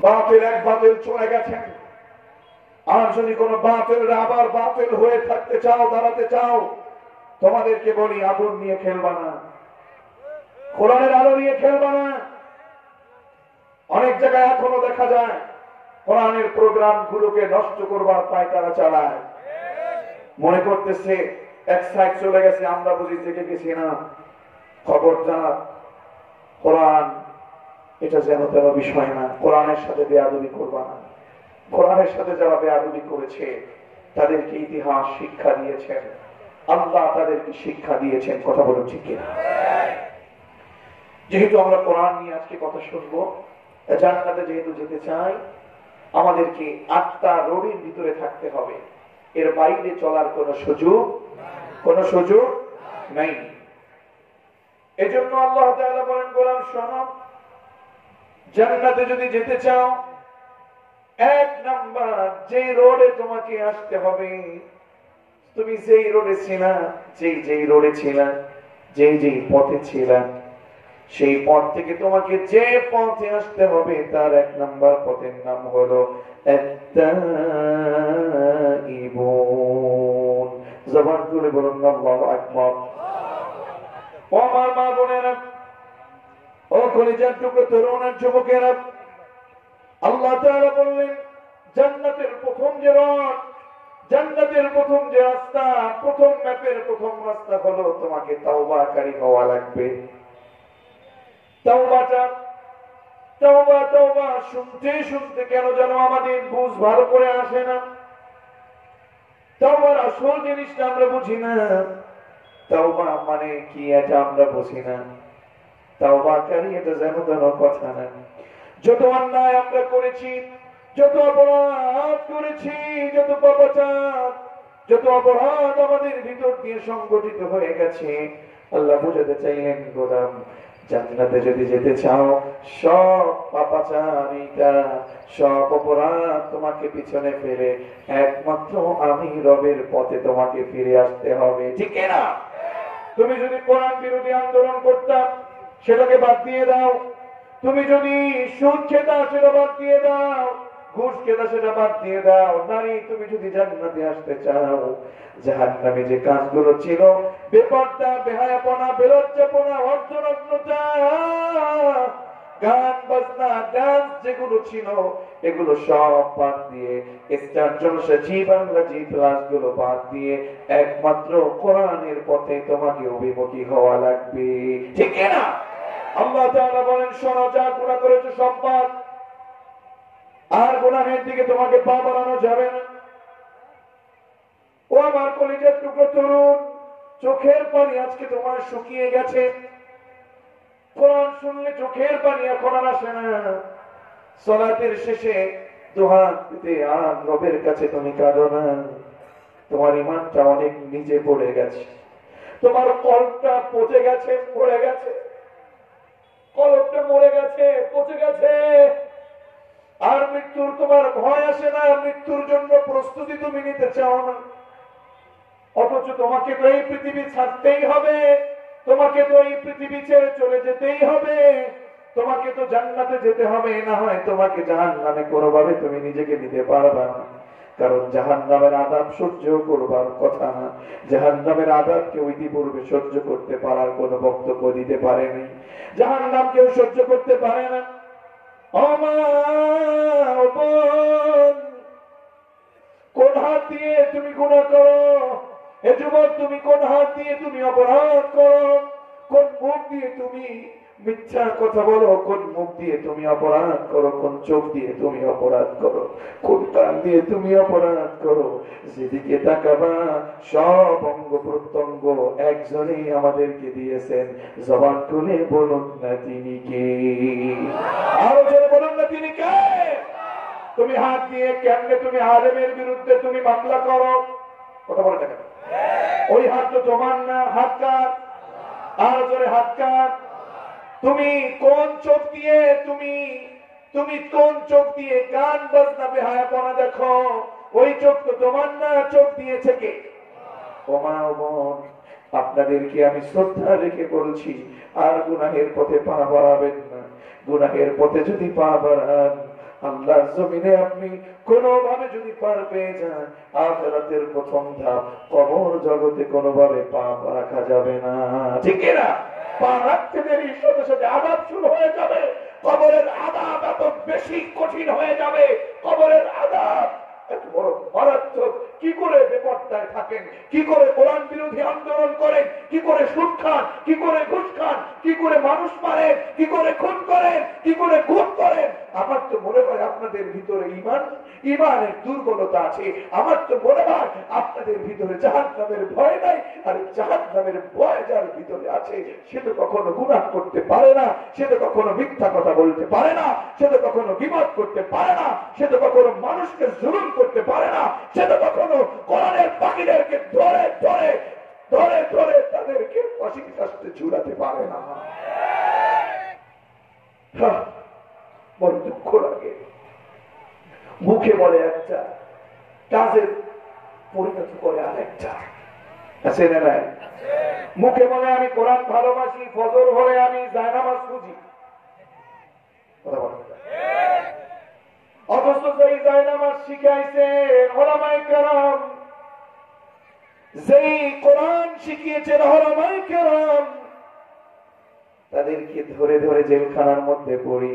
বাতিল এক বাতিল চলে গেছেন। আর যদি কোনো বাতিল আবার বাতিল হয়ে থাকতে চাও, দাঁড়াতে চাও, তোমাদেরকে বলি আগুন নিয়ে খেলবা না, কোরআনের আলো নিয়ে খেলবা না। অনেক জায়গায় এখনো দেখা যায় কোরআনের প্রোগ্রাম গুলোকে নষ্ট করবার পায় তারা চালায়, মনে করতেছে এক সাইড চলে গেছে, আমরা বুঝি থেকে গেছি না। খবরদার, কোরআন এটা যেন তেন বিষয় না। কোরআনের সাথে বেয়াদবি করবা না। কোরআনের সাথে যারা বেয়াদবি করেছে তাদেরকে ইতিহাস শিক্ষা দিয়েছেন, আল্লাহ তাদেরকে শিক্ষা দিয়েছেন। কথা বলুন ঠিক কিনা? যেহেতু আমরা কোরআন নিয়ে আজকে কথা শুনবো, জান্নাতে যেহেতু যেতে চাই, আমাদেরকে 8টা রোডের ভিতরে থাকতে হবে, এর বাইরে চলার কোন সুযোগ নাই। এজন্য আল্লাহ তাআলা বলেন, কোরআন শোনো, জান্নাতে যদি যেতে চাও, 1 নাম্বার যে রোডে তোমাকে আসতে হবে, তুমি যেই রোডে ছিলা, যেই রোডে ছিলা, যেই পথে ছিলা, সেই পথ থেকে তোমাকে যে পথে আসতে হবে তার 1 নাম্বার পথের নাম হলো আত-তাইবুন। জবান খুলে বলুন আল্লাহু আকবার। ও আমার মা বোনেরা, ও কলিজার টুকরো তরুণ আর যুবকেরা, আল্লাহ তাআলা বললেন জান্নাতের প্রথম যে রোড, জান্নাতের প্রথম যে রাস্তা, প্রথম ম্যাপের প্রথম রাস্তা হলো তোমাকে তাওবাকারী হওয়া লাগবে। তাওবা শুনতে শুনতে কেন যেন আমাদের বুঝ ভালো করে আসে না। তাওবার আসল জিনিসটা আমরা বুঝি না। তাওবা মানে কি এটা আমরা বুঝি না। তাওবাকারী এটা যেন তেন কথা না। যত অন্যায় আমরা করেছি, যত অপরাধ করেছি, যত পাপাচার, যত অপরাধ আমাদের ভিতর দিয়ে সংগঠিত হয়ে গেছে, আল্লাহ বুঝাতে চাইলেন, গোলাম জান্নাতে যদি যেতে চাও, সব পাপাচারিতা, সব অপরাধ তোমাকে পিছনে ফেলে একমাত্র আমি রবের পথে তোমাকে ফিরে আসতে হবে। ঠিক না? তুমি যদি কোরআন বিরোধী আন্দোলন করতাম, সেটাকে বাদ দিয়ে দাও। তুমি যদি সুদ খেতা, সেটা বাদ দিয়ে দাও। ঘুষ খেতা, সেটা বাদ দিয়ে দাও। নারী, তুমি যদি জান্নাতে আসতে চাও, জাহান্নামে যে কাজগুলো ছিল, বেপরদা, বেহায়াপনা, বেলজ্জাপনা, অর্থনগ্নতা, গান বাজনা, ডান্স যেগুলো ছিল, এগুলো সব বাদ দিয়ে, স্টার জলসা, জি বাংলা, জি প্লাস গুলো বাদ দিয়ে একমাত্র কোরআনের পথে তোমাকে অভিমুখী হওয়া লাগবে। ঠিক না? আল্লাহ তাআলা বলেন, শোনো, যা গুনাহ করেছো সব বাদ, আর গুনাহের দিকে তোমাকে পা বাড়ানো যাবে না। ও আমার কলিজার টুকরো তরুণ, চোখের পানি আজকে তোমার শুকিয়ে গেছে। কোরআন শুনলে চোখের পানি এখন আর আসে না। সালাতের শেষে দুহাত পেতে আর রবের কাছে তুমি কাঁদো না। তোমার ঈমানটা অনেক নিচে পড়ে গেছে, তোমার কলবটা পচে গেছে, পড়ে গেছে, কলবটা মরে গেছে, পচে গেছে। আর মৃত্যুর তোমার ভয় আসে না, মৃত্যুর জন্য প্রস্তুতি তুমি নিতে চাও না। অথচ তোমাকে তো এই পৃথিবী ছাড়তেই হবে, তোমাকে তো এই পৃথিবী ছেড়ে চলে যেতেই হবে, তোমাকে তো জান্নাতে যেতে হবে, না হয় তোমাকে জাহান্নামে কোনোভাবে তুমি নিজেকে নিতে পারবে না। কারণ জাহান্নামের আযাব সহ্য করবার কথা না। জাহান্নামের আযাব কেউ ইতিপূর্বে সহ্য করতে পারার কোনো বক্তব্য দিতে পারেনি। জাহান্নাম কেউ সহ্য করতে পারে না। কোন হাত দিয়ে তুমি গুনাহ করো? এ যুবক, তুমি কোন হাত দিয়ে তুমি অপরাধ করো? কোন মুখ দিয়ে তুমি মিথ্যা কথা বলো? কোন মুখ দিয়ে তুমি অপরাধ করো? কোন চোখ দিয়ে তুমি অপরাধ করো? কোন কান দিয়ে তুমি অপরাধ করো? যেদিকে তাকাবা সব অঙ্গ প্রত্যঙ্গ একজনই আমাদেরকে দিয়েছেন। জবান খুলে বলুন না তিনি কে? আরো জোরে বলুন না তিনি কে? তুমি হাত দিয়ে কেমনে তুমি আলেমের বিরুদ্ধে তুমি মামলা করো? কথা বলে দেখেন, ওই হাত তো তোমার না, হাত কার? আরো জোরে, হাত কার? তুমি কোন চোখ দিয়ে তুমি কোন চোখ দিয়ে গান বাজনা বেহায়াপনা দেখো? ওই চোখ তো তোমার না, চোখ দিয়েছে কে? ও মা, ও বোন, আপনাদেরকে আমি শ্রদ্ধা রেখে বলছি, আর গুনাহের পথে পা বাড়াবেন না। গুনাহের পথে যদি পা বাড়ান, আল্লাহর জমিনে আপনি কোনোভাবে যদি পার পেয়ে যান, আখিরাতের প্রথম ধাপ কবর জগতে কোনোভাবে পা রাখা যাবে না, ঠিক না? পা রাখতে দেরি সাথে সাথে আযাব শুরু হয়ে যাবে। কবরের আযাব এত বেশি কঠিন হয়ে যাবে, কবরের আযাব এত বড় মারাত্মক। কি করে বেপরদায় থাকেন, কি করে কোরআন বিরোধী আন্দোলন করেন, কি করে সুদ খান, কি করে ঘুষ খান, কি করে মানুষ মারেন, কি করে খুন করেন, কি করে খুন করেন। আমার তো মনে হয় আপনাদের ভিতরে ইমানের দুর্বলতা আছে। আমার তো মনে হয় আপনাদের ভিতরে জাহান্নামের ভয় নাই। আর জাহান্নামের ভয় যার ভিতরে আছে, সে তো কখনো গুনাহ করতে পারে না, সে তো কখনো মিথ্যা কথা বলতে পারে না, সে তো কখনো গীবত করতে পারে না, সে তো কখনো মানুষকে জুলুম করতে পারে না, সে তো কখনো কোরআনের পাখিদেরকে ধরে ধরে ধরে ধরে তাদেরকে ফাঁসির কাস্তে ঝুলাতে পারে না। বড় দুঃখ লাগে। মুখে বলে একটা, কাজের পরিণত করে আরেকটা। আছে না নাই? মুখে বলে আমি কোরআন ভালোবাসি, ফজর হলে আমি জায়নামাজ খুঁজি, অথচ যেই জায়নামাজ শিখাইছে উলামায়ে কেরাম, যেই কোরআন শিখিয়েছেন উলামায়ে কেরাম, তাদেরকে ধরে ধরে জেলখানার মধ্যে পড়ি।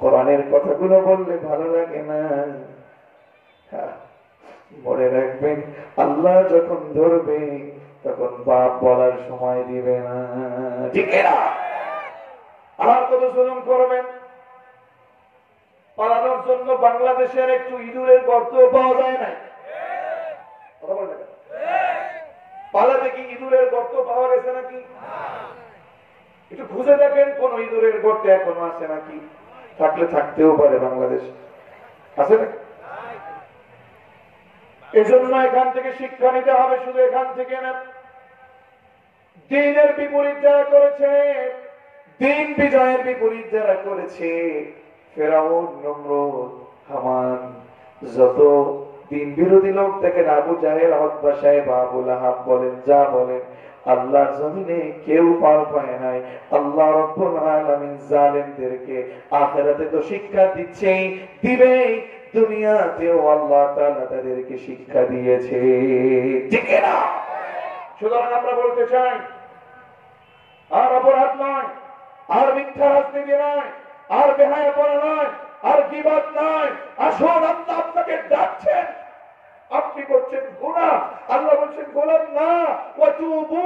কোরআনের কথাগুলো বললে ভালো লাগে না। মনে রাখবেন, আল্লাহ যখন ধরবে তখন বাপ বলার সময় দিবে না, ঠিক না? আর কত জুলুম করবেন। পালানোর জন্য বাংলাদেশের একটু ইঁদুরের গর্ত পাওয়া যায় না। পালাতে কি ইঁদুরের গর্ত পাওয়া গেছে নাকি? একটু খুঁজে দেখেন কোন ইঁদুরের গর্তে এখনো আছে নাকি। থাকলে থাকতেও পারে, বাংলাদেশ আছে নাকি? এজন্য এখান থেকে শিক্ষা নিতে হবে, শুধু এখান থেকে না। দ্বীনের বিপরীত যারা করেছে, দ্বীন বিজয়ের বিপরীত যারা করেছে, ফেরাউন, নমরুদ, হামান, যত দ্বীন বিরোধী লোক দেখেন, আবু জাহেল, উতবা সাহেব, আবু লাহাব বলেন, যা বলেন, আল্লাহর জমিনে কেউ পার পায় নাই। আল্লাহ রাব্বুল আলামিন জালেমদেরকে আখিরাতে তো শিক্ষা দিচ্ছেই, দিবেই, দুনিয়াতেও আল্লাহ তাআলা তাদেরকে শিক্ষা দিয়েছে, ঠিক না? সুতরাং আমরা বলতে চাই, আর অপরাধ নয়, আর মিথ্যা রাজনীতি নয়, আর বেহায়াপনা নয়, আর গীবত নয়। আসুন, আল্লাহ আপনাকে ডাকছেন, আপনি করছেন গুনাহ, আল্লাহ বলছেন গোলাম না, ওয়াতুবু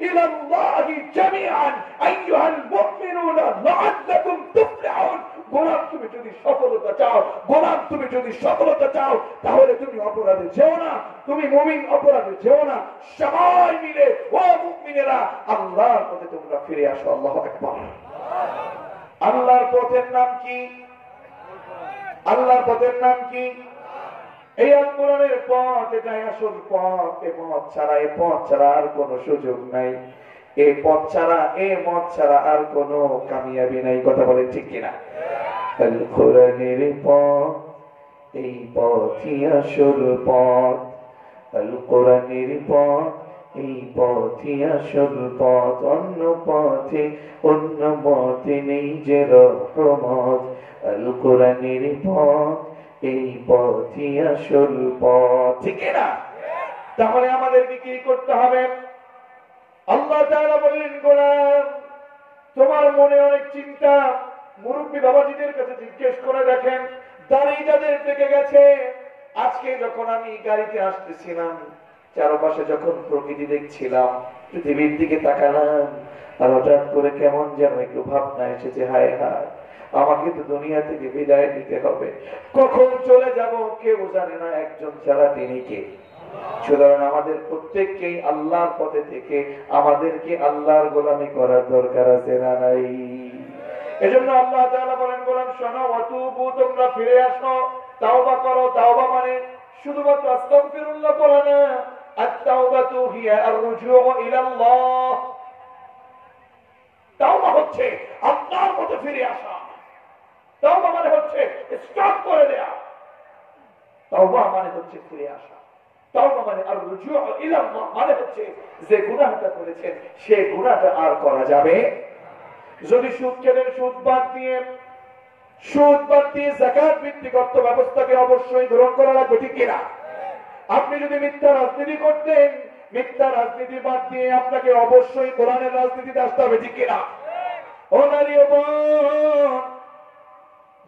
ইলাল্লাহি জামিআন আইয়ুহাল মুমিনুনা লাআল্লাকুম তুফলিহুন। গোলাম, তুমি যদি সফলতা চাও, গোলাম তুমি যদি সফলতা চাও, তাহলে তুমি অপরাধে যেও না, তুমি মুমিন অপরাধে যেও না। সবাই মিলে, ও মুমিনেরা, আল্লাহর পথে তোমরা ফিরে আসো। আল্লাহু আকবার। আল্লাহর পথের নাম কি? আল্লাহর পথের নাম কি? এই আল কোরআনের পথ, এটাই আসল পথ। এ পথ ছাড়া আর কোনো সুযোগ নাই। এই পথ ছাড়া, এই মত ছাড়া আর কোনো কামিয়াবি নাই। কথা বলেন ঠিক কিনা? আল কোরআনের পথ, এই পথই আসল পথ। আল কোরআনের পথ, এই পথই আসল পথ। অন্য পথে, অন্য মতে নেই যে রহমত। আল কোরআনের পথ, এই পথই আসল পথ, ঠিক না? তাহলে আমাদেরকে কি করতে হবে? আল্লাহ তাআলা বললেন, গোলাম, তোমার মনে অনেক চিন্তা, মুরব্বী বাবাজিদের কাছে জিজ্ঞেস করে দেখেন, দাড়ি যাদের পেকে গেছে। আজকে যখন আমি গাড়িতে আসতেছিলাম, চারপাশে যখন প্রকৃতি দেখছিলাম, পৃথিবীর দিকে তাকালাম, আর হঠাৎ করে কেমন যেন একটু ভাবনা এসেছে, হায় হায়, আমাকে তো দুনিয়া থেকে বিদায় নিতে হবে, কখন চলে যাব কেউ জানে না, একজন ছাড়া, তিনি কে? সুতরাং আমাদের প্রত্যেককেই আল্লাহর পথে থেকে আমাদেরকে আল্লাহর গোলামি করার দরকার আছে না নাই? এজন্য আল্লাহ তাআলা বলেন, গোলাম শোনো, ওয়াতুবু, তোমরা ফিরে আসো, তাওবা করো। তাওবা মানে শুধুমাত্র আস্তাগফিরুল্লাহ বলা না, আত-তাওবাতু হিয়া আর-রুজুউ ইলাল্লাহ। তাওবা হচ্ছে আল্লাহর পথে ফিরে আসা। তাওবা মানে হচ্ছে স্টপ করে দেয়া। তাওবা মানে হচ্ছে ফিরে আসা। তাওবা মানে আর-রুজুউ ইলাল্লাহ মানে হচ্ছে যে গুনাহটা করেছেন সে গুনাহটা আর করা যাবে। যদি সুদ খেলেন, সুদ বাদ দিয়ে সুদ বাদ দিয়ে যাকাত ভিত্তিক অর্থ ব্যবস্থাকে অবশ্যই গ্রহণ করা লাগবে, ঠিক কিনা? আপনি যদি মিথ্যা রাজনীতি করতেন, মিথ্যা রাজনীতি বাদ দিয়ে আপনাকে অবশ্যই কোরআনের রাজনীতিতে আসতে হবে, ঠিক কিনা? ও নারী ও বোন,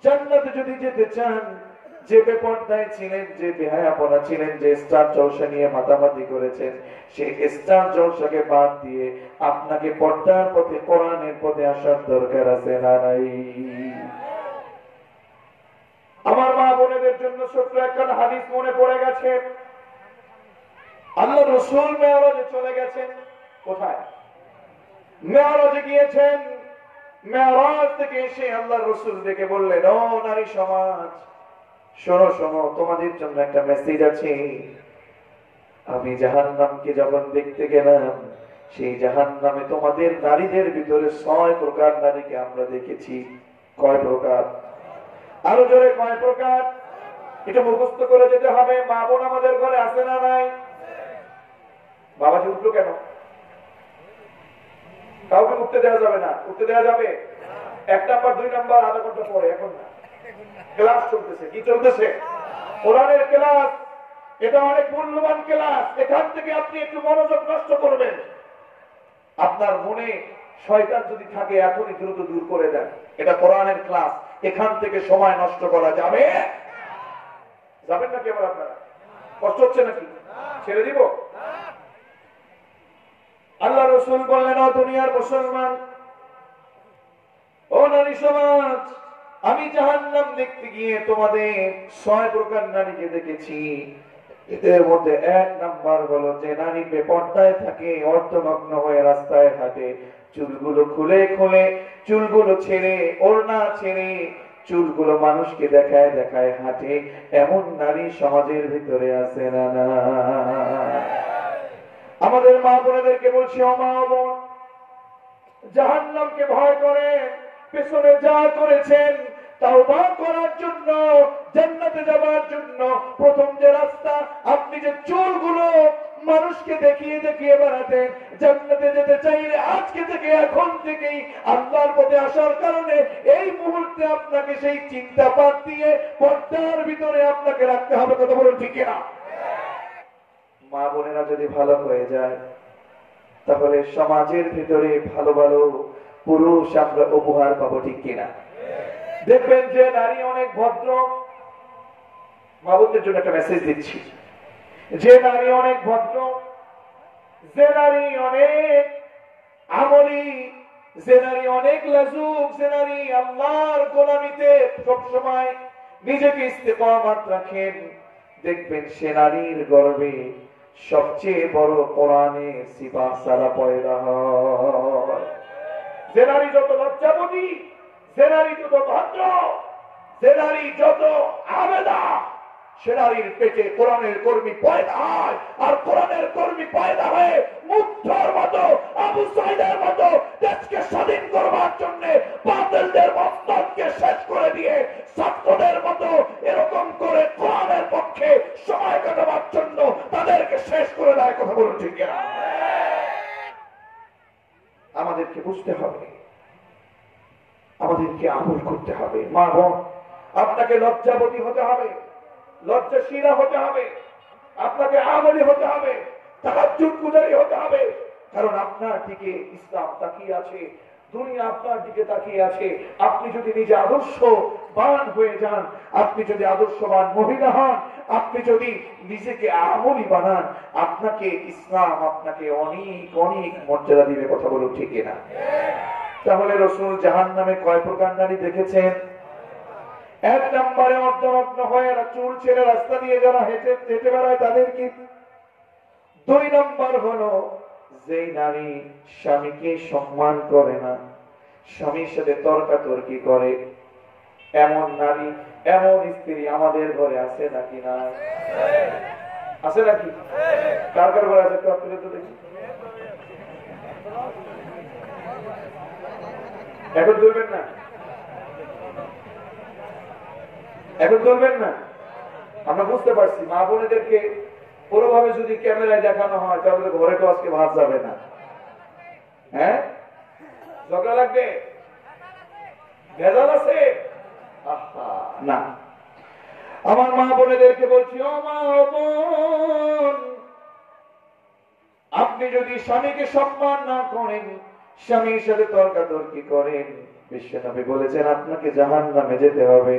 জান্নাতে যদি যেতে চান, যে বেপরদায় ছিলেন, যে বেহায়াপনা ছিলেন, যে স্টার জলসা নিয়ে মাতামাতি করেছেন, সেই স্টার জলসাকে বাদ দিয়ে আপনাকে পর্দার পথে কোরআনের পথে আসার দরকার আছে না নাই? আমার মা বোনেদের জন্য ছোট্ট একটা হাদিস মনে পড়ে গেছে। আল্লাহ রাসূল মেরাজে চলে গেছেন। কোথায়? মেরাজে গিয়েছেন। মেরাজ থেকে এসে আল্লাহ রাসূল দেখে বললেন, ও নারী সমাজ, শোনো শোনো, তোমাদের জন্য একটা মেসেজ আছে। আমি জাহান্নামকে যখন দেখতে গেলাম, সেই জাহান্নামে তোমাদের নারীদের ভিতরে 6 প্রকার নারীকে আমরা দেখেছি। কয় প্রকার? আরো জোরে, কয় প্রকার? এটা মুখস্থ করে যেতে হবে। মা বোন আমাদের ঘরে আছে না নাই? বাবাজি উঠলো কেন? কাউকে উঠতে দেওয়া যাবে না। উঠতে দেওয়া যাবে 1 নাম্বার 2 নাম্বার আধা ঘন্টা পরে, এখন না। ক্লাস চলতেছে। কি চলতেছে? কোরআনের ক্লাস। এটা অনেক মূল্যবান ক্লাস। এখান থেকে আপনি একটু মনোযোগ নষ্ট করবেন। আপনার মনে শয়তান যদি থাকে এখনই দ্রুত দূর করে দেন। এটা কোরআনের ক্লাস, এখান থেকে সময় নষ্ট করা যাবে? যাবেন নাকি? আবার আপনারা কষ্ট হচ্ছে নাকি? ছেড়ে দিব? আল্লাহ রাসূল বললেন, ও দুনিয়ার মুসলমান, ও নারী সমাজ, আমি জাহান্নাম দেখতে গিয়ে তোমাদের 6 প্রকার নারীকে দেখেছি। এদের মধ্যে 1 নাম্বার হলো যে নারী বেপরদায় থাকে, অর্ধনগ্ন হয়ে রাস্তায় হাঁটে, চুলগুলো খুলে খুলে, চুলগুলো ছেড়ে, ওড়না ছেড়ে, চুলগুলো মানুষকে দেখায় দেখায় হাঁটে। এমন নারী সমাজের ভিতরে আছে না না? আমাদের মা বোনেদেরকে বলছি, ও মা বোন, জাহান্নামকে ভয় করে পেছনে যা করেছেন তাওবা করার জন্য, জান্নাতে যাওয়ার জন্য প্রথম যে রাস্তা, আপনি যে চুলগুলো মানুষকে দেখিয়ে দেখিয়ে বেড়াতেন, জান্নাতে যেতে চাইলে আজকে থেকে, এখন থেকেই আল্লাহর পথে আসার কারণে এই মুহূর্তে আপনাকে সেই চিন্তা বাদ দিয়ে পর্দার ভিতরে আপনাকে রাখতে হবে। কথা বলুন, ঠিক না? মা বোনেরা যদি ভালো হয়ে যায়, তাহলে সমাজের ভিতরে ভালো ভালো পুরুষ আমরা উপহার পাবো, ঠিক কিনা? দেখবেন যে নারী অনেক ভদ্র। মা বোনদের জন্য একটা মেসেজ দিচ্ছি, যে নারী অনেক ভদ্র, যে নারী অনেক আমলী, যে নারী অনেক লাজুক, যে নারী আল্লাহর গোলামিতে সবসময় নিজেকে ইস্তেকামাত রাখেন, দেখবেন সে নারীর গর্ভে সবচেয়ে বড় কোরআনের সিফাত সারা পয়দা হয়। যে নারী যত লজ্জাবতী, যে নারী যত ভদ্র, যে নারী যত আবেদা, সে নারীর পেটে কোরআনের কর্মী পয়দা হয়। আর কোরআনের কর্মী পয়দা হয়ে মুগ্ধর মতো, আবু সাইদের মতো দেশকে স্বাধীন করবার জন্য বাতিলদের মস্তককে শেষ করে দিয়ে ছাত্রদের মতো এরকম করে কোরআনের পক্ষে সময় কাটাবার জন্য তাদেরকে শেষ করে দেয়। কথা বলুন, ঠিক না? আমাদেরকে বুঝতে হবে, আমাদেরকে আমল করতে হবে। মা বোন, আপনাকে লজ্জাবতী হতে হবে, লজ্জাশীলা হতে হবে, আপনাকে আমলি হতে হবে, তাহাজ্জুদ গুজারি হতে হবে। কারণ আপনার দিকে ইসলাম তাকিয়ে আছে, দুনিয়া আপনার দিকে তাকিয়ে আছে। আপনি যদি নিজে আদর্শবান হয়ে যান, আপনি যদি আদর্শবান মহিলা হন, আপনি যদি নিজেকে আমলি বানান, আপনাকে ইসলাম আপনাকে অনেক অনেক মর্যাদা দিবে। কথা বলুন, ঠিক না? তাহলে রাসূল জাহান্নামে কয় প্রকার নারী দেখেছেন? 1 নম্বরে অর্ধনগ্ন হয়ে চুল ছেড়ে রাস্তা দিয়ে যারা হেঁটে হেঁটে বেড়ায় তাদেরকে। 2 নম্বর হলো যে নারী স্বামীকে সম্মান করে না, স্বামীর সাথে তর্কাতর্কি করে, এমন নারী, এমন স্ত্রী আমাদের ঘরে আছে নাকি? না আছে নাকি? কার কার ঘরে আছে? তো দেখি। এখন ধরবেন না, এখন ধরবেন না। আমরা বুঝতে পারছি মা বোনেদেরকে পুরোভাবে যদি ক্যামেরায় দেখানো হয় তাহলে ঘরে তো আজকে ভাত যাবে না। হ্যাঁ, ঝগড়া লাগবে, ভেজাল আছে। না, আমার মা বোনেদেরকে বলছি, ও মা বোন, আপনি যদি স্বামীকে সম্মান না করেন, স্বামীর সাথে তর্কাতর্কি করেন, বিশ্বনবী বলেছেন আপনাকে জাহান্নামে যেতে হবে।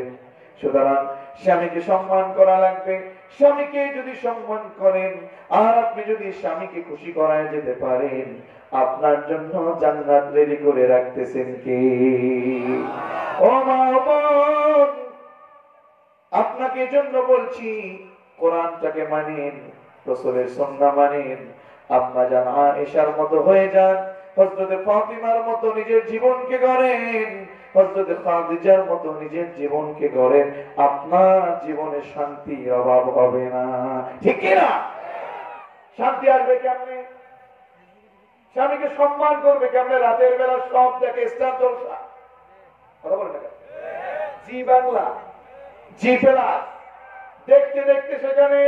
সুতরাং স্বামীকে সম্মান করা লাগবে। স্বামীকে যদি সম্মান করেন আর আপনি যদি স্বামীকে খুশি করায় যেতে পারেন, আপনার জন্য জান্নাত রেডি করে রাখতেছেন কে? ও মা বোন, আপনাকে জন্য বলছি, কোরআনটাকে মানেন, রাসূলের সুন্নাহ মানেন, আম্মা জান আয়েশার মতো হয়ে যান, হযরত ফাতিমার মতো নিজের জীবনকে গড়েন, হযরত খাদিজার মতো নিজের জীবনকে গড়েন, আপনার জীবনে শান্তির অভাব হবে না। ঠিক কি না? শান্তি আসবে কেমনে? স্বামীকে সম্মান করবে কেমনে? রাতের বেলা সব দেখে স্টার জলসা, কথা বলে না, জি বাংলা, জি প্লাস, দেখতে দেখতে সেখানে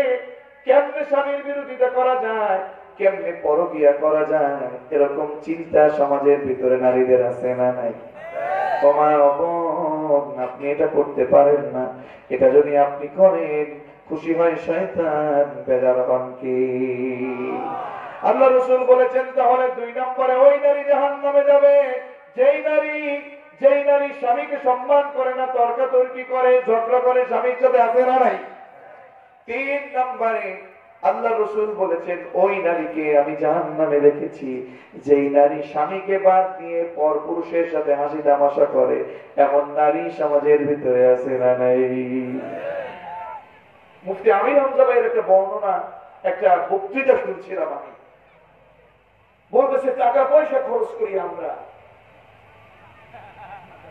কেমনে স্বামীর বিরোধিতা করা যায়, কেমনে পরকিয়া করা যায়, এরকম চিন্তা সমাজের ভিতরে নারীদের আছে না নাই? আপনি এটা করতে পারেন না। এটা যদি আপনি করেন, খুশি হয় শয়তান, বেজার হন কি? আল্লাহ রাসূল বলেছেন, তাহলে 2 নম্বরে ওই নারী জাহান্নামে যাবে যেই নারী স্বামীকে সম্মান করে না, তর্কাতর্কি করে, ঝগড়া করে স্বামীর সাথে, আছে না নাই? 3 নম্বরে আল্লাহ রাসূল বলেছেন, ওই নারীকে আমি জাহান্নামে রেখেছি যেই নারী স্বামীকে বাদ দিয়ে পরপুরুষের সাথে হাসি তামাশা করে। এমন নারী সমাজের ভিতরে আছে না নাই? মুফতি আমির হামজা ভাইয়ের একটা বর্ণনা, একটা বক্তৃতা শুনছিলাম আমি, বলতেছে টাকা পয়সা খরচ করি আমরা,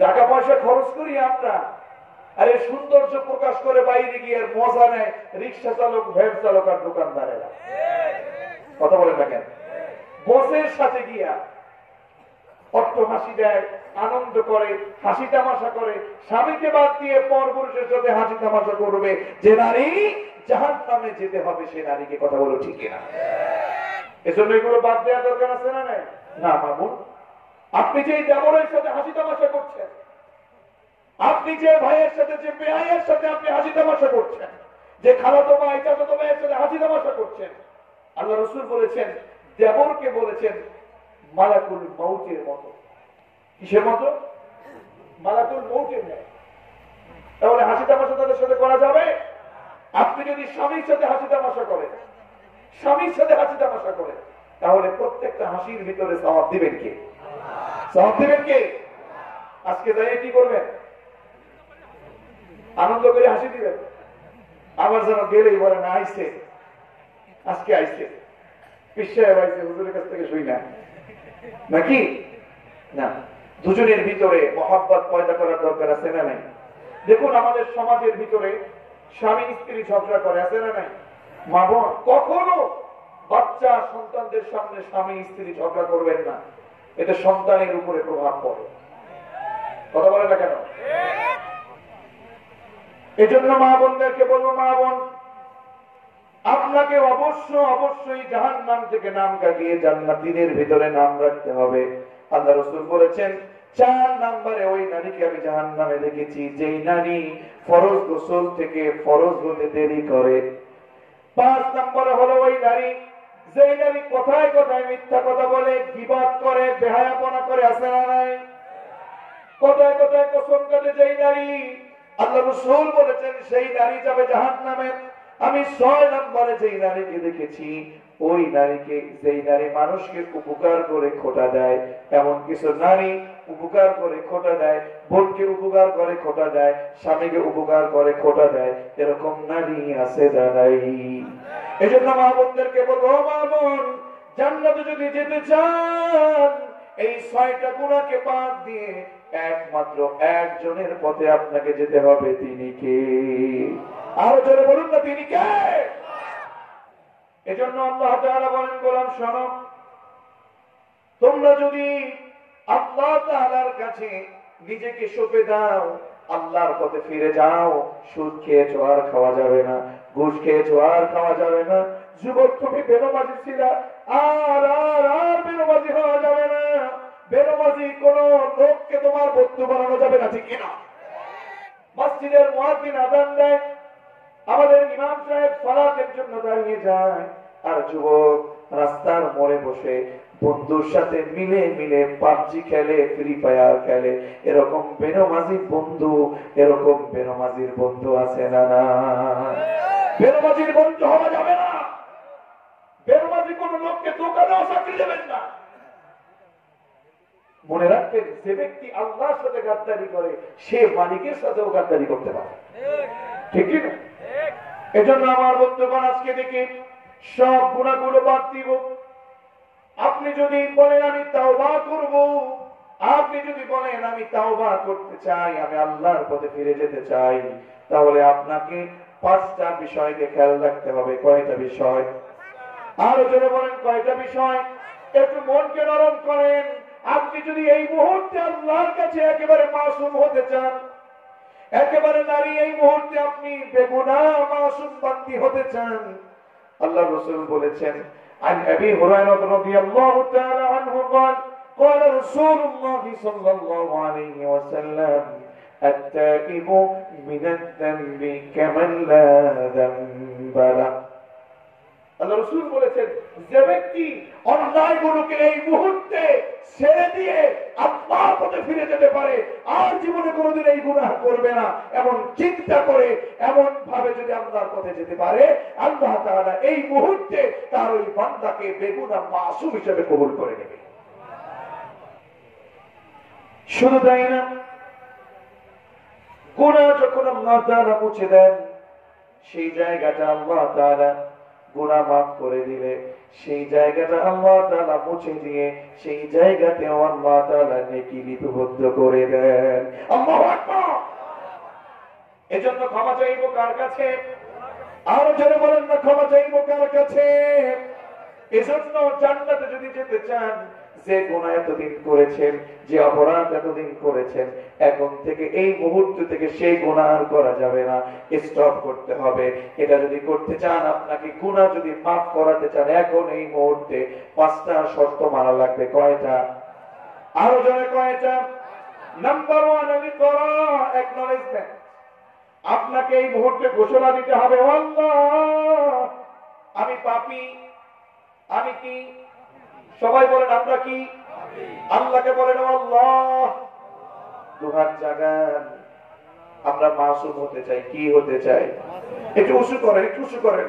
টাকা পয়সা খরচ করি আমরা, আরে সৌন্দর্য প্রকাশ করে বাইরে গিয়ে মজা নেয় রিক্সা চালক, ভ্যান চালক আর দোকানদারেরা। কথা বলেন না কেন? বসের সাথে গিয়া অট্ট হাসি দেয়, আনন্দ করে, হাসি তামাশা করে, স্বামীকে বাদ দিয়ে পরপুরুষের সাথে হাসি তামাশা করবে। যে নারী জাহান্নামে যেতে হবে সে নারীকে, কথা বলো ঠিক কিনা? এজন্য এগুলো বাদ দেওয়া দরকার আছে না নাই? না মামুন, আপনি যে দেবরের সাথে হাসি তামাশা করছেন, আপনি যে ভাইয়ের সাথে, যে বেয়াইয়ের সাথে আপনি হাসি তামাশা করছেন, যে খালাতো ভাই চাচাতো ভাইয়ের সাথে হাসি তামাশা করছেন, আল্লাহ রাসূল বলেছেন, দেবরকে বলেছেন মালাকুল মউতের মতো। কিসের মতো? মালাকুল মউতের মতো। তাহলে হাসি তামাশা তাদের সাথে করা যাবে? আপনি যদি স্বামীর সাথে হাসি তামাশা করেন, স্বামীর সাথে হাসি তামাশা করেন, তাহলে প্রত্যেকটা হাসির ভিতরে সওয়াব দিবেন কে? সওয়াব দিবেন কে? আজকে যাই কি করবেন? আনন্দ করে হাসি দিবেন। আবার যেন গেলেই বলে না, আইছে, আজকে আইছে, পিসায় আইছে, হুজুরের কাছ থেকে শুই না, নাকি? না, দুজনের ভিতরে মহব্বত পয়দা করার দরকার আছে না নাই? দেখুন আমাদের সমাজের ভিতরে স্বামী স্ত্রী ঝগড়া করে, আছে না নাই? মা বোন, কখনো বাচ্চা সন্তানদের সামনে স্বামী স্ত্রী ঝগড়া করবেন না, এতে সন্তানের উপরে প্রভাব পড়ে। কথা বলে না কেন? এজন্য মা বোনদেরকে বলবো, মা বোন, আপনাকে অবশ্যই জাহান্নাম থেকে নাম কাটিয়ে জান্নাতীদের ভিতরে নাম রাখতে হবে। আল্লাহ রাসূল বলেছেন, 4 নম্বরে ওই নারীকে আমি জাহান্নামে দেখেছি যেই নারী ফরজ গোসল থেকে ফরজ হতে দেরি করে। 5 নম্বরে হলো ওই নারী যেই নারী কথায় কথায় মিথ্যা কথা বলে, গীবত করে, বেহায়াপনা করে, আছে না নাই? কথায় কথায় কসম কাটে যেই নারী, আল্লাহ রাসূল বলেছেন সেই নারী যাবে জাহান্নামে। আমি 6 নম্বরে যেই নারীকে দেখেছি, ওই নারীকে, যেই নারী মানুষকে উপকার করে খোটা দেয়। এমন কিছু নারী উপকার করে খোটা দেয়, বোনকে উপকার করে খোটা দেয়, স্বামীকে উপকার করে খোটা দেয়, এরকম নারী আছে দাঁড়াই। এই জন্য মা বোনদেরকে বলবো, মা বোন, জান্নাতে যদি যেতে চান, এই 6টা গুনাহকে বাদ দিয়ে একমাত্র একজনের পথে আপনাকে যেতে হবে। তিনি কে? আরো জোরে বলুন না, তিনি কে? এজন্য আল্লাহ তাআলা বলেন, গোলাম শোনো, তোমরা যদি আল্লাহ তাআলার কাছে নিজেকে সঁপে দাও, আল্লাহর পথে ফিরে যাও, সুদ খেয়েছো আর খাওয়া যাবে না, ঘুষ খেয়েছো আর খাওয়া যাবে না, যুবক তুমি বেনমাজি ছিলা, আর আর আর বেনমাজি হওয়া যাবে না, বেনমাজি কোন লোককে তোমার বন্ধু বানানো যাবে না, ঠিক কিনা? মসজিদের মুয়াজ্জিন আযান দেয়, আমাদের ইমাম সাহেব সালাতের জন্য দাঁড়িয়ে যায়, আর যুবক রাস্তার মোড়ে বসে বন্ধুর সাথে মিলে মিলে পাবজি খেলে, ফ্রি ফায়ার খেলে। এরকম বেনমাজির বন্ধু, এরকম বেনমাজির বন্ধু আছে না? না, বেনমাজির বন্ধু হওয়া যাবে না। বেনমাজি কোন লোককে দোকানেও চাকরি দেবেন না। মনে রাখবেন, যে ব্যক্তি আল্লাহর সাথে গাদ্দারি করে সে মালিকের সাথেও গাদ্দারি করতে পারে, ঠিক কি না? এজন্য আমার বন্ধুগণ, আজকে থেকে সব গুনাহগুলো বাদ দিব। আপনি যদি বলেন আমি তাওবা করব, আপনি যদি বলেন আমি তাওবা করতে চাই, আমি আল্লাহর পথে ফিরে যেতে চাই, তাহলে আপনাকে 5টা বিষয়কে খেয়াল রাখতে হবে। কয়টা বিষয়? আরো জোরে বলেন, কয়টা বিষয়? একটু মনকে নরম করেন। আপনি যদি এই মুহূর্তে আল্লাহর কাছে একেবারে মাসুম হতে চান, একেবারে নারী এই মুহূর্তে আপনি বেগুনাহ মাসুম বান্দি হতে চান, আল্লাহ রাসূল বলেছেন, عن أبي هريرة رضي الله تعالى عنه قال قال رسول الله صلى الله عليه وسلم التائب من الذنب كمن لا ذنب له। আল্লাহ রাসূল বলেছেন, যে ব্যক্তি অন্যায়গুলোকে এই মুহূর্তে ছেড়ে দিয়ে আল্লাহর পথে ফিরে যেতে পারে, আর জীবনে কোনোদিন এই গুনাহ করবে না, এমন চিন্তা করে এমন ভাবে যদি আল্লাহর পথে যেতে পারে, আল্লাহ তাআলা এই মুহূর্তে তার ওই বান্দাকে বেগুনাহ মাসুম হিসেবে কবুল করে নেবে। শুধু তাই না, গুনাহ যখন আল্লাহ তাআলা মুছে দেন, সেই জায়গাটা আল্লাহ তাআলা গুনাহ মাফ করে দিলে, সেই জায়গাটা আল্লাহ তাআলা মুছে দিয়ে সেই জায়গাতে আল্লাহ তাআলা নেকি লিপিবদ্ধ করে দেন। আল্লাহু আকবার। এজন্য ক্ষমা চাইবো কার কাছে? আরো জোরে বলেন না, ক্ষমা চাইবো কার কাছে? এজন্য জান্নাতে যদি যেতে চান, যে গুনাহ এতদিন করেছেন, যে অপরাধ এতদিন করেছেন, এখন থেকে এই মুহূর্ত থেকে সেই গুনাহ আর করা যাবে না, স্টপ করতে হবে। এটা যদি করতে চান, আপনাকে গুনাহ যদি মাফ করাতে চান, এখন এই মুহূর্তে 5টা শর্ত মানা লাগবে। কয়টা? আরো জোরে কয়টা? Number 1 acknowledgement. আপনাকে এই মুহূর্তে ঘোষণা দিতে হবে, আল্লাহ আমি পাপী। আমি কি? সবাই বলেন, আমরা কি? আল্লাহকে বলেন, আল্লাহ দুহাত জাগান, আমরা মাসুম হতে চাই। কি হতে চাই? একটু উঁচু করেন, একটু উঁচু করেন।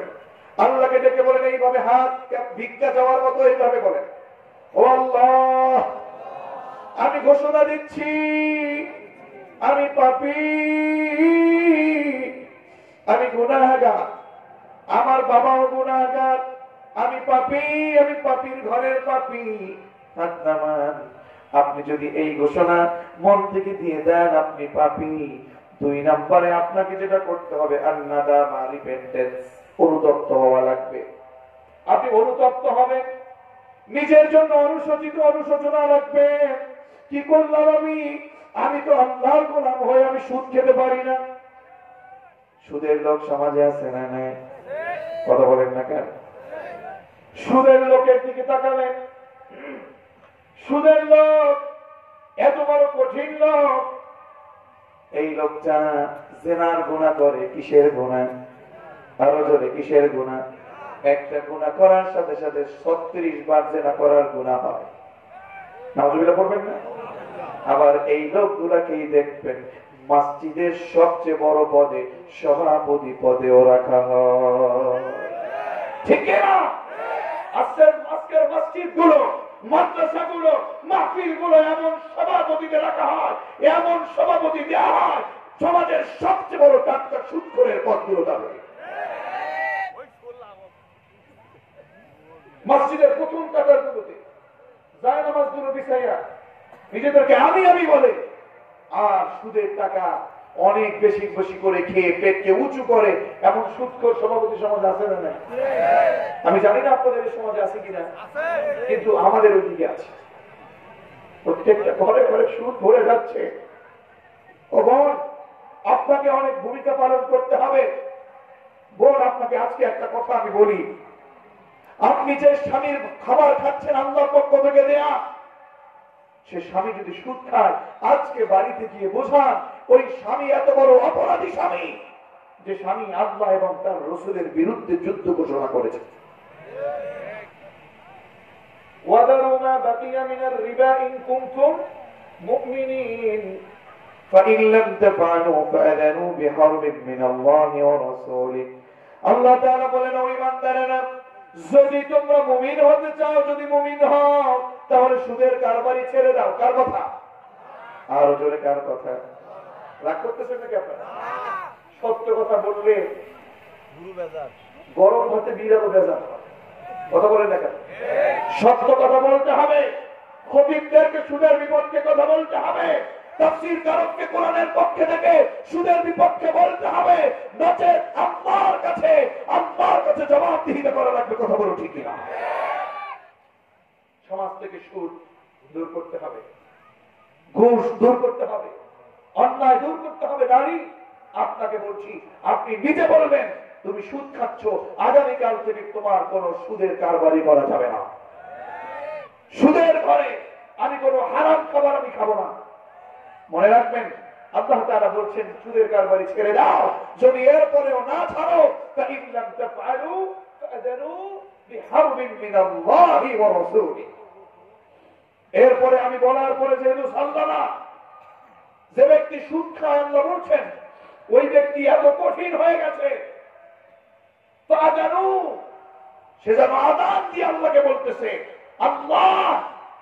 আল্লাহকে ডেকে বলেন এইভাবে, হাত ভিক্ষা যাওয়ার মতো এইভাবে বলেন, ও আল্লাহ আমি ঘোষণা দিচ্ছি আমি পাপী, আমি গুনাহগার, আমার বাবাও গুনাহগার, আমি পাপী, আমি পাপীর ঘরের পাপী। হাত নামান। আপনি যদি এই ঘোষণা মন থেকে দিয়ে দেন আপনি পাপী, 2 নম্বরে আপনাকে যেটা করতে হবে, আন্নাদামা, রিপেন্টেন্স, অনুতপ্ত হওয়া লাগবে। আপনি অনুতপ্ত হবেন, নিজের জন্য অনুশোচনা রাখবে। কি করলাম আমি? আমি তো আল্লাহর গোলাম হয়ে আমি সুদ খেতে পারি না। সুদের লোক সমাজে আছে না? নাই? কথা বলেন না কেন? সুদের লোকের দিকে তাকাবেন, সুদের লোক এত বড় কঠিন লোক, এই লোকটা জিনার গুনাহ করে। কিসের গুনাহ? আরো জোরে, কিসের গুনাহ? একটা গুনাহ করার সাথে সাথে 36 বার জিনা করার গুনাহ হয়। নাউজুবিল্লাহ পড়বেন না? আবার এই লোকগুলাকেই দেখবেন মসজিদের সবচেয়ে বড় পদে, সভাপতি পদেও রাখা হয়। ঠিক না? আজকের মসজিদগুলো, মাদ্রাসাগুলো, মাহফিলগুলো এমন সভাপতিকে রাখা হয়, এমন সভাপতি দেওয়া হয়, সমাজের সবচেয়ে বড় টাটকা সুদখোরের পদগুলো যাবে। মসজিদের প্রথম কাতারগুলোতে জায়নামাজগুলো বিছাইয়া নিজেদেরকে আমি বলে, আর সুদের টাকা অনেক বেশি বেশি করে খেয়ে পেটকে উঁচু করে, এমন সুদখোর সভাপতি সমাজ আছে না? নাই? আমি জানি না আপনাদের সমাজে আছে কিনা, কিন্তু আমাদের ওইদিকে আছে। প্রত্যেকটা ঘরে ঘরে সুদ ভরে যাচ্ছে। ও বোন, আপনাকে অনেক ভূমিকা পালন করতে হবে। বোন, আপনাকে আজকে একটা কথা আমি বলি, আপনি যে স্বামীর খাবার খাচ্ছেন আল্লাহর পক্ষ থেকে দেয়া, সে স্বামী যদি সুদ খায়, আজকে বাড়িতে গিয়ে বোঝান ওই স্বামী এত বড় অপরাধী স্বামী যে স্বামী আল্লাহ এবং তার রাসূলের বিরুদ্ধে যুদ্ধ ঘোষণা করেছে। وَذَرُوا مَا بَقِيَ مِنَ الرِّبَا إِن كُنتُم مُؤْمِنِينَ فَإِن لَّمْ تَفْعَلُوا فَأَذَنُوا بِحَرْبٍ مِّنَ اللَّهِ وَرَسُولِهِ। আল্লাহ তাআলা বলেন, ও ঈমানদারেরা, যদি তোমরা মুমিন হতে চাও, যদি মুমিন হও, তাহলে সুদের কারবারি ছেড়ে দাও। কার কথা? আরো জোরে কার কথা? রাগ করতেছেন নাকি আপনারা? সত্য কথা বললে গরম ভাতে বিড়ালও বেজার হয়। কথা বলেন না কেন? সত্য কথা বলতে হবে। খতিবদেরকে সুদের বিপক্ষে কথা বলতে হবে। তাফসীরকারককে কোরআনের পক্ষে থেকে সুদের বিপক্ষে বলতে হবে। নচেত আল্লাহর কাছে জবাবদিহিতা করা লাগবে। কথা বলো ঠিক কিনা? সমাজ থেকে সুদ দূর করতে হবে, ঘুষ দূর করতে হবে, অন্যায় দূর করতে হবে। নারী, আপনাকে বলছি, আপনি নিজে বলবেন তুমি সুদ খাচ্ছ, আগামীকাল থেকে তোমার কোন সুদের কারবারি করা যাবে না। সুদের ঘরে আমি কোন হারাম খাবার আমি খাবো না। মনে রাখবেন, আল্লাহ তাআলা বলছেন সুদের কারবারি ছেড়ে দাও। যদি এরপরেও না ছাড়ো, فإن لم تفعلوا فأذنوا بحرب من الله ورسوله। এরপরে আমি বলার পরে যেহেতু সাল্লাল্লাহ, যে ব্যক্তি সুদ খায়, আল্লাহ বলছেন ওই ব্যক্তি এত কঠিন হয়ে গেছে, সে যেন আযান দিয়ে আল্লাহকে বলতেছে, আল্লাহ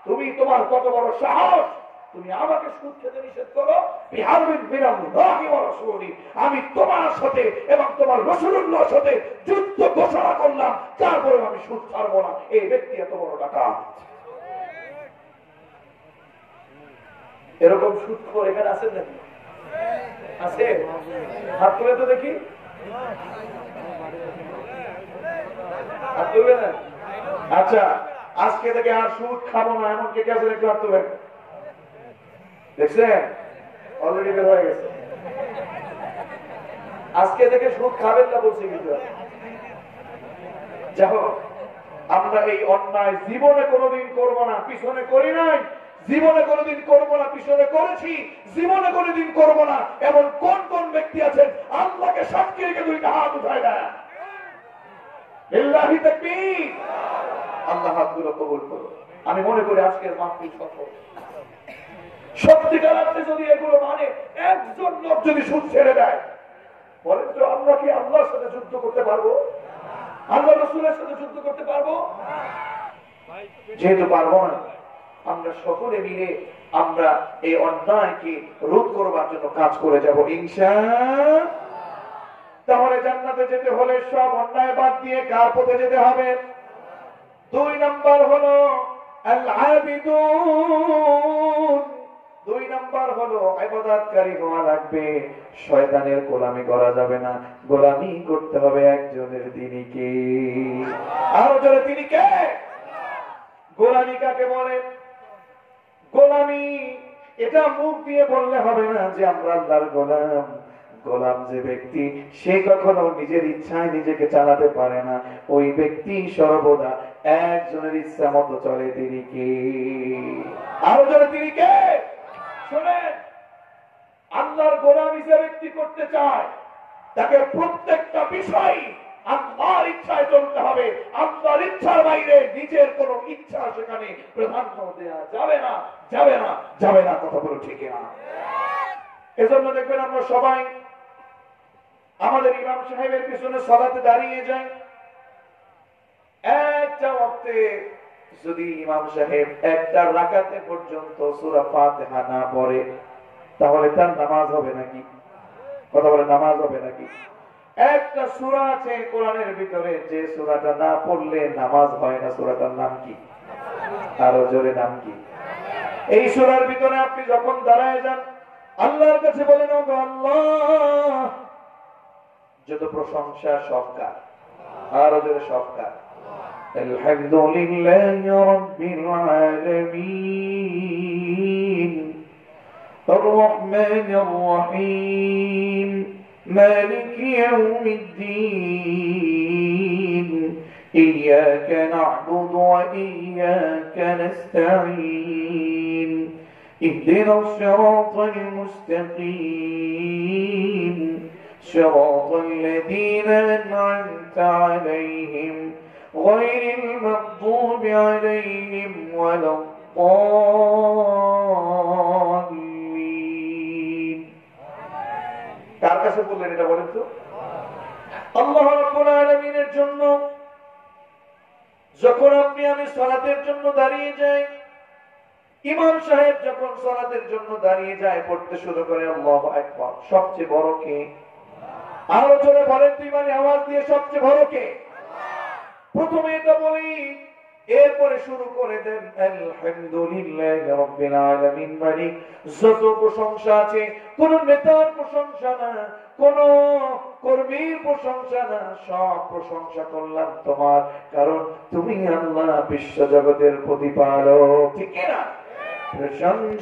তুমি তোমার কত বড় সাহস, তুমি আমাকে সুদ খেতে নিষেধ করো। বিহারবিন মিনাল্লাহি ওয়া রাসূলি, আমি তোমার সাথে এবং তোমার রাসূলুল্লাহর সাথে যুদ্ধ ঘোষণা করলাম, তারপরে আমি সুদ ছাড়বো না। এই ব্যক্তি এত বড় ডাকাত। এরকম সুদখোর এখানে আছেন নাকি? আছে? হাত তুলে তো দেখি। হাত তুলবে না? আচ্ছা, আজকে থেকে আর সুদ খাবো না এমন কে কে আছেন? একটু হাত তুলবেন। দেখছেন, অলরেডি বের হয়ে গেছে। আজকে থেকে সুদ খাবেন না বলছি, কিন্তু যাই হোক, আমরা এই অন্যায় জীবনে কোনোদিন করবো না। পিছনে করি নাই, জীবনে কোনোদিন করবো না। পিছনে করেছি, জীবনে কোনোদিন করবো না। এমন কোন কোন ব্যক্তি আছেন আল্লাহকে সাক্ষী রেখে দুইটা হাত উঠায় দেয়? লিল্লাহি তাকবীর। আল্লাহ হাতগুলো কবুল করুন। আমি মনে করি আজকের মাহফিল সফল। সত্যিকার অর্থে যদি এগুলো মানে একজন লোক যদি সুদ ছেড়ে দেয়, বলেন তো আমরা কি আল্লাহর সাথে যুদ্ধ করতে পারবো? আল্লাহ রাসূলের সাথে যুদ্ধ করতে পারবো? যেহেতু পারবো না, আমরা সকলে মিলে আমরা এই অন্যায়কে রোধ করবার জন্য কাজ করে যাব ইনশাআল্লাহ। তাহলে জান্নাতে যেতে হলে সব অন্যায় বাদ দিয়ে কার পথে যেতে হবে? 2 নাম্বার হলো আল আবিদুন। 2 নাম্বার হলো ইবাদতকারী হওয়া লাগবে। শয়তানের গোলামি করা যাবে না, গোলামি করতে হবে একজনের। তিনি কে? আরো জোরে, তিনি কে? গোলামি কাকে বলে? গোলামি এটা মুখ দিয়ে বললে হবে না যে আমরা আল্লাহর গোলাম। গোলাম যে ব্যক্তি, সে কখনো নিজের ইচ্ছায় নিজেকে চালাতে পারে না। ওই ব্যক্তি সর্বদা একজনের ইচ্ছা মতো চলে। তিনি কে? আরো জোরে, তিনি কে? শুনেন, আল্লাহর গোলামি যে ব্যক্তি করতে চায়, তাকে প্রত্যেকটা বিষয় আল্লাহর ইচ্ছায় চলতে হবে। আল্লাহর ইচ্ছার বাইরে নিজের কোন ইচ্ছা সেখানে প্রাধান্য দেওয়া যাবে না, যাবে না, যাবে না। কথা বলো ঠিক না? এজন্য দেখবেন আমরা সবাই আমাদের ইমাম সাহেবের পিছনে সালাতে দাঁড়িয়ে যাই। একটা ওয়াক্তে যদি ইমাম সাহেব একটা রাকাতে পর্যন্ত সূরা ফাতিহা না পড়ে, তাহলে তার নামাজ হবে নাকি? কথা বলে, নামাজ হবে নাকি? একটা সূরা আছে কোরআনের ভিতরে, যে সূরাটা না পড়লে নামাজ হয় না। সূরাটার নাম কি? আরো জোরে, নাম কি? এই সূরার ভিতরে আপনি যখন দাঁড়ায় যান, আল্লাহর কাছে বলেন, ও আল্লাহ, যত প্রশংসা সব কার? আরো জোরে, সব কার? আলহামদুলিল্লাহি রাব্বিল আলামিন আর রহমানির রহিম মালিকি ইয়াউমিদ্দিন ইয়্যাকা না'বুদু ওয়া ইয়্যাকা নাস্তাঈন اهدنا الصراط المستقيم صراط الذين أنعمت عليهم غير المغضوب عليهم ولا الضالين কার কাছে বললেন এটা বলেন তো আল্লাহ রাব্বুল আলামিনের জন্য যখন আপনি আমি সালাতের জন্য দাঁড়িয়ে যাই ইমাম সাহেব যখন সালাতের জন্য দাঁড়িয়ে যায় পড়তে শুরু করে আল্লাহু আকবার সবচেয়ে বড় কে আরো জোরে বলেন তো ইমানি আওয়াজ দিয়ে সবচেয়ে বড় কে প্রথমে এটা বলি এরপরে শুরু করে দেন আলহামদুলিল্লাহি রাব্বিল আলামিন মানে যত প্রশংসা আছে কোন নেতার প্রশংসা না কোন কর্মীর প্রশংসা না সব প্রশংসা করলাম তোমার কারণ তুমি আল্লাহ বিশ্ব জগতের প্রতিপালক ঠিক না প্রশংসা